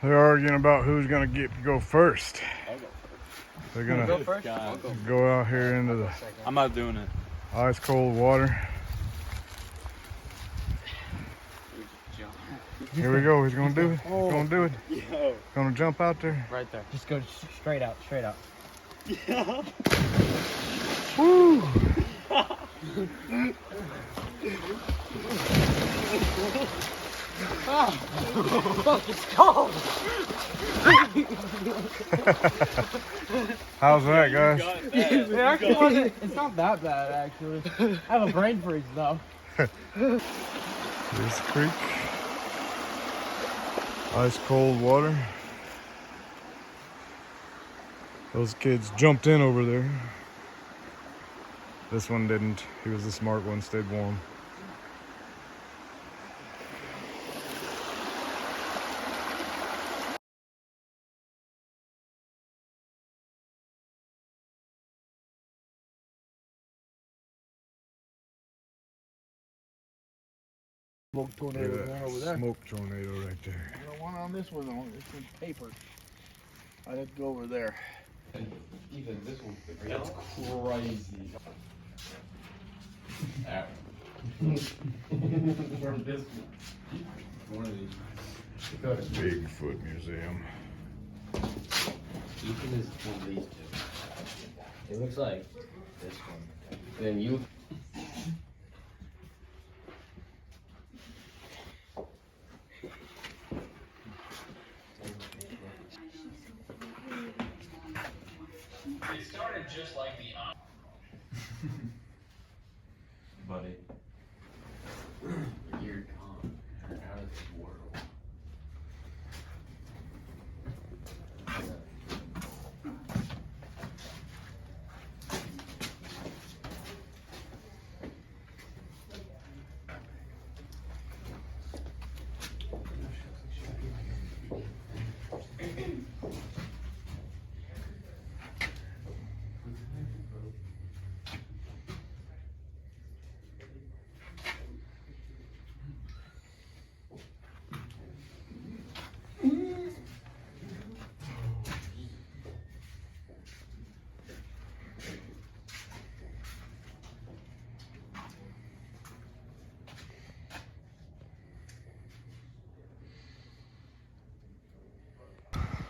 They're arguing about who's gonna go first. I'll go first. They're gonna Go first. go out here into the I'm not doing it. ice cold water. Here we go. He's gonna do it. He's gonna do it. Yo. Gonna jump out there. Right there. Just go straight out. Straight out. Yeah. Woo! Fuck, it's cold. How's that, guys? It actually wasn't. It's not that bad, actually. I have a brain freeze though. This creek. Ice cold water. Those kids jumped in over there. This one didn't. He was the smart one, stayed warm. Smoke tornado going over there. Smoke tornado right there. The one on this one, on this one's paper. I'd have to go over there. Even this one, that's crazy. From this one of these. Bigfoot Museum. Ethan is one of these two. It looks like this one. Then you. It started just like the Buddy. You're gone. You're out of this world.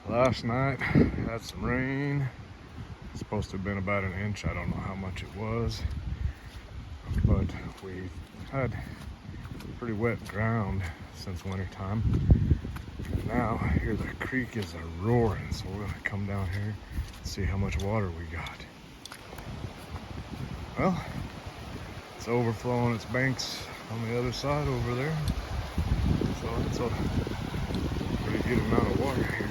Last night had some rain. It's supposed to have been about an inch. I don't know how much it was, but we had pretty wet ground since winter time. Now here the creek is a roaring, so we're gonna come down here and see how much water we got. Well, it's overflowing its banks on the other side over there, so it's a pretty good amount of water here.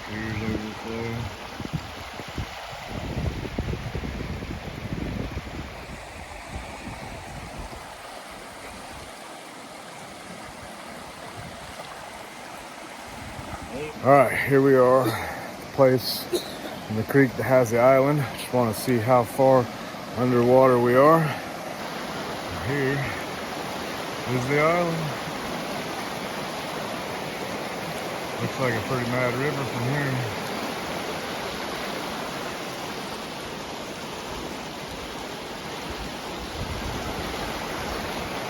Here's overflow. All right, here we are, the place in the creek that has the island. Just want to see how far underwater we are. And here is the island. Looks like a pretty mad river from here.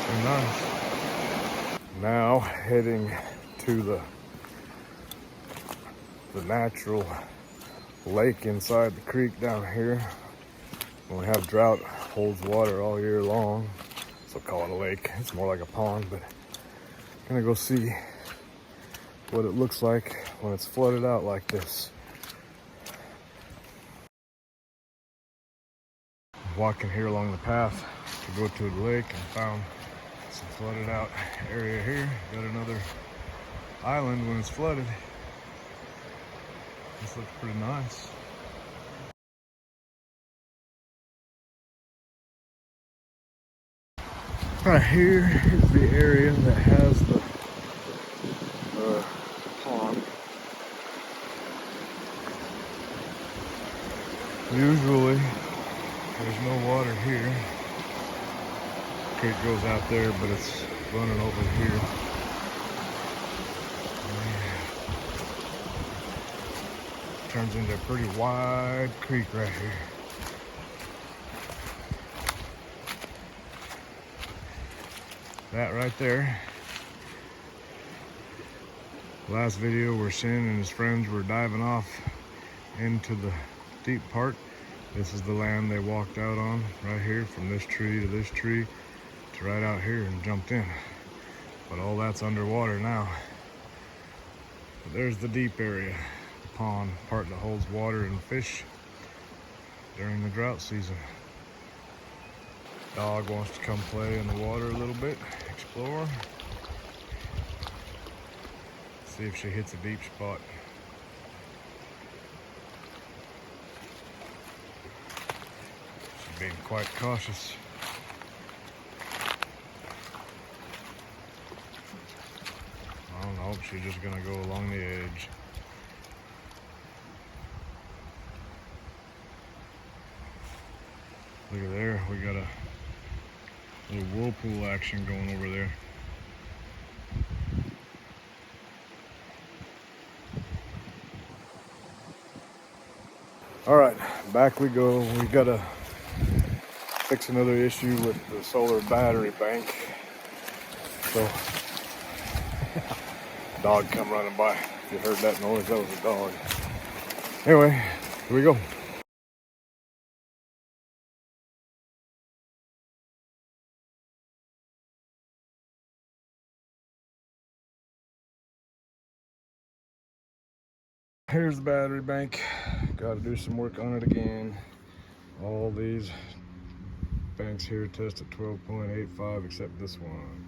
Pretty nice. Now heading to the natural lake inside the creek down here. When we have drought, it holds water all year long. So call it a lake. It's more like a pond, but I'm gonna go see what it looks like when it's flooded out like this. Walking here along the path to go to the lake and found some flooded out area here. Got another island when it's flooded. This looks pretty nice. Right here is the area that has the pond. Usually, there's no water here. Creek goes out there, but it's running over here. Turns into a pretty wide creek right here. That right there. Last video where Shin and his friends were diving off into the deep part. This is the land they walked out on right here, from this tree to this tree to right out here, and jumped in. But all that's underwater now. But there's the deep area, the pond, part that holds water and fish during the drought season. Dog wants to come play in the water a little bit, explore. See if she hits a deep spot. She's being quite cautious. I don't know, she's just gonna go along the edge. Look at there, we got a little whirlpool action going over there. All right, back we go. We gotta fix another issue with the solar battery bank. So, dog come running by. If you heard that noise, that was a dog. Anyway, here we go. Here's the battery bank. Got to do some work on it again. All these banks here test at 12.85, except this one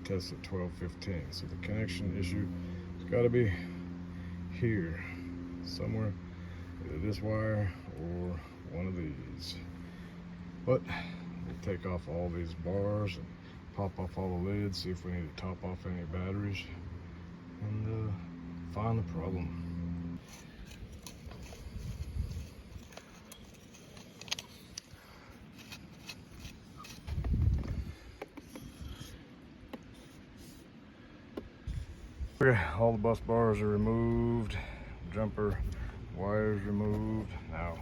tests at 12.15. So the connection issue has got to be here somewhere, either this wire or one of these. But we'll take off all these bars and pop off all the lids, see if we need to top off any batteries, and find the problem. Okay, all the bus bars are removed, jumper wires removed. Now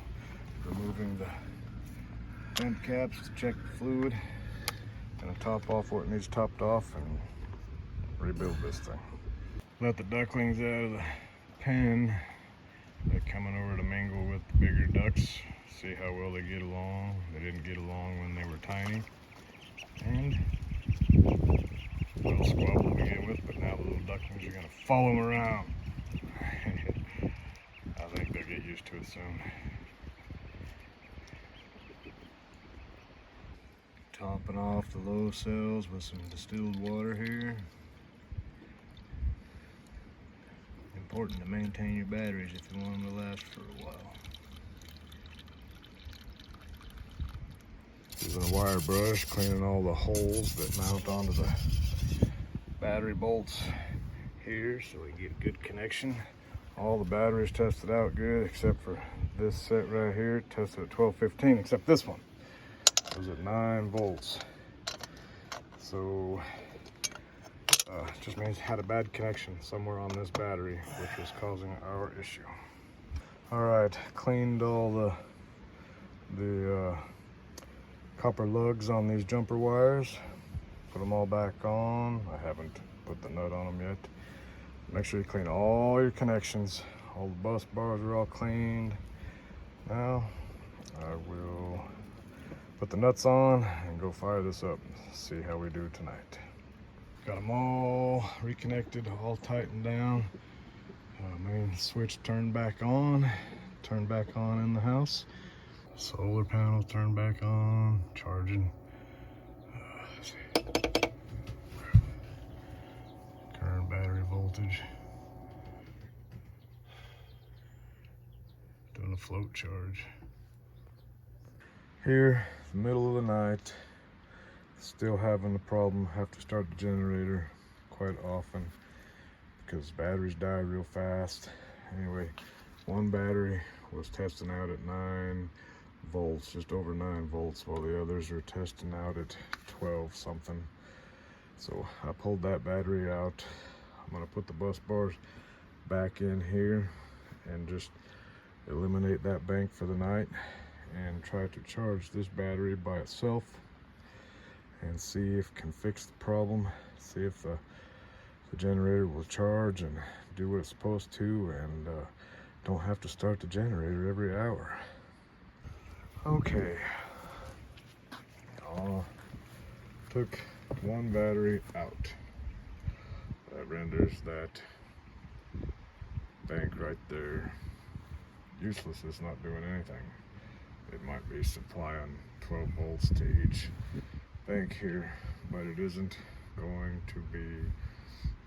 removing the vent caps to check the fluid. Gonna top off where it needs topped off and rebuild this thing. Let the ducklings out of the pen. They're coming over to mingle with the bigger ducks, see how well they get along. They didn't get along when they were tiny. And a little squabble to begin with, but now the little ducklings are going to follow them around. I think they'll get used to it soon. Topping off the low cells with some distilled water here. Important to maintain your batteries if you want them to last for a while. Using a wire brush, cleaning all the holes that mount onto the battery bolts here so we get good connection. All the batteries tested out good except for this set right here, tested at 12.15, except this one. It was at 9 volts. So just means it had a bad connection somewhere on this battery, which was causing our issue. All right, cleaned all the copper lugs on these jumper wires. Put them all back on. I haven't put the nut on them yet. Make sure you clean all your connections. All the bus bars are all cleaned. Now I will put the nuts on and go fire this up. See how we do tonight. Got them all reconnected, all tightened down. Main switch turned back on in the house. Solar panel turned back on, charging. Current battery voltage. Doing a float charge. Here, the middle of the night, still having the problem. Have to start the generator quite often because batteries die real fast. Anyway, one battery was testing out at 9 volts, just over 9 volts, while the others are testing out at 12 something. So I pulled that battery out. I'm gonna put the bus bars back in here and just eliminate that bank for the night and try to charge this battery by itself and see if it can fix the problem, see if the generator will charge and do what it's supposed to, and don't have to start the generator every hour. Okay, took one battery out. That renders that bank right there useless. It's not doing anything. It might be supplying 12 volts to each bank here, but it isn't going to be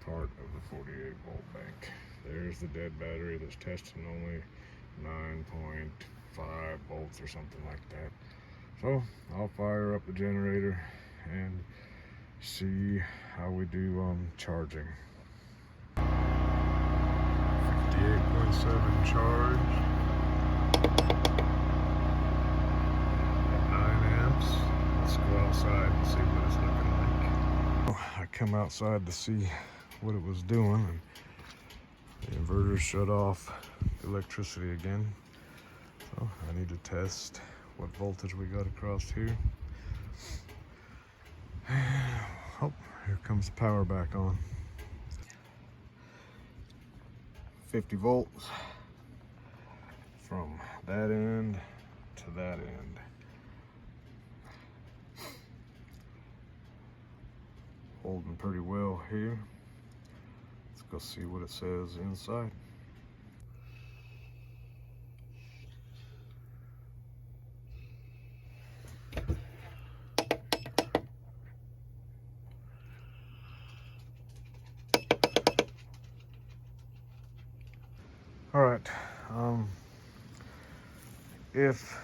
part of the 48 volt bank. There's the dead battery that's testing only 9.5 volts or something like that. So I'll fire up the generator and see how we do charging. 58.7 charge at 9 amps. Let's go outside and see what it's looking like. I come outside to see what it was doing, and the inverter shut off the electricity again. So I need to test what voltage we got across here. Oh, here comes the power back on. 50 volts from that end to that end. Holding pretty well here. Let's go see what it says inside. All right, if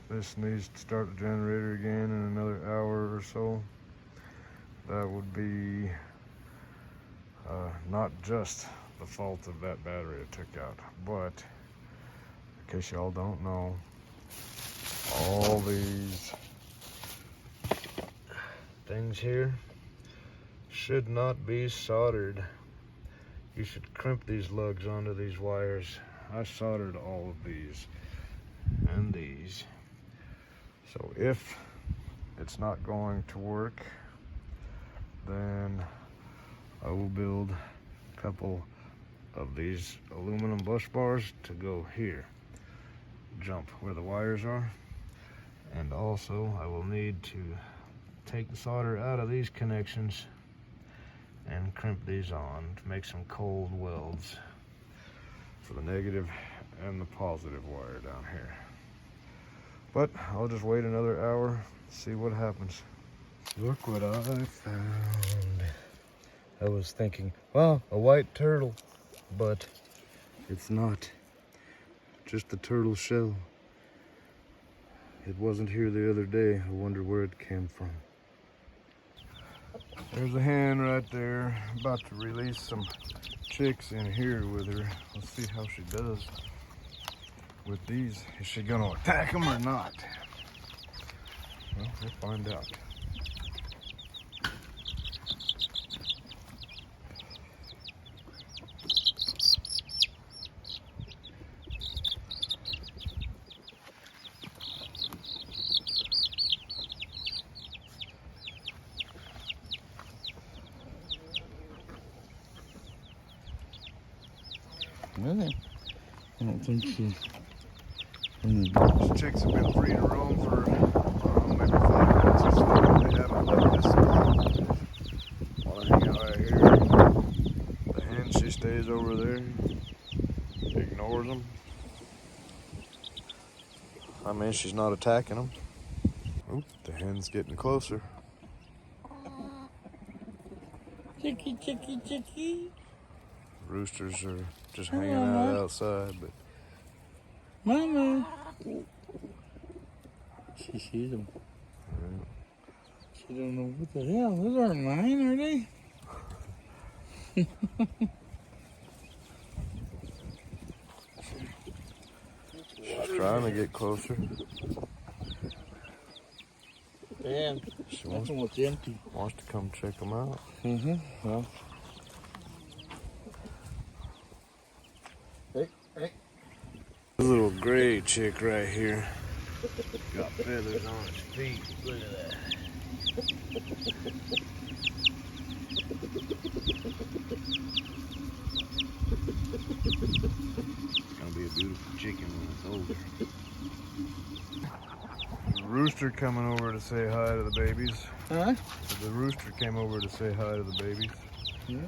this needs to start the generator again in another hour or so, that would be not just the fault of that battery it took out, but in case y'all don't know, all these things here should not be soldered. You should crimp these lugs onto these wires. I soldered all of these and these. So if it's not going to work, then I will build a couple of these aluminum bus bars to go here, jump where the wires are. And also I will need to take the solder out of these connections and crimp these on to make some cold welds for the negative and the positive wire down here. But I'll just wait another hour, see what happens. Look what I found. I was thinking, wow, a white turtle, but it's not. Just a turtle shell. It wasn't here the other day. I wonder where it came from. There's a hen right there, about to release some chicks in here with her. Let's see how she does with these. Is she gonna attack them or not? Well, we'll find out. Really? I don't think so. These chicks have been free to roam for maybe 5 months or so. They haven't done this spot. While I hang out right here. The hen, she stays over there, ignores them. I mean, she's not attacking them. Oop, the hen's getting closer. Chicky, chicky, chicky. Roosters are just hanging out outside, but Mama. She sees them. She don't know what the hell. Those aren't mine, are they? trying to get closer. And She that wants, one was empty. wants to come check them out. Mm-hmm. Well. Hey. This little gray chick right here. Got feathers on its feet. Look at that. It's gonna be a beautiful chicken when it's older. The rooster coming over to say hi to the babies. Huh? The rooster came over to say hi to the babies. Yeah.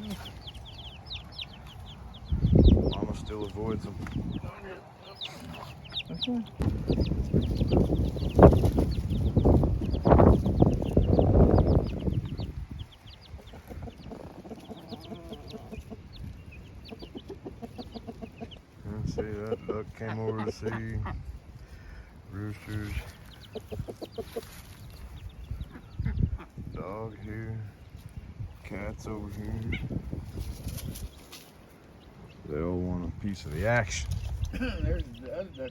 Mama still avoids them. Okay. And see, that duck came over to see roosters. Dog here. Cats over here. They all want a piece of the action. There's that duck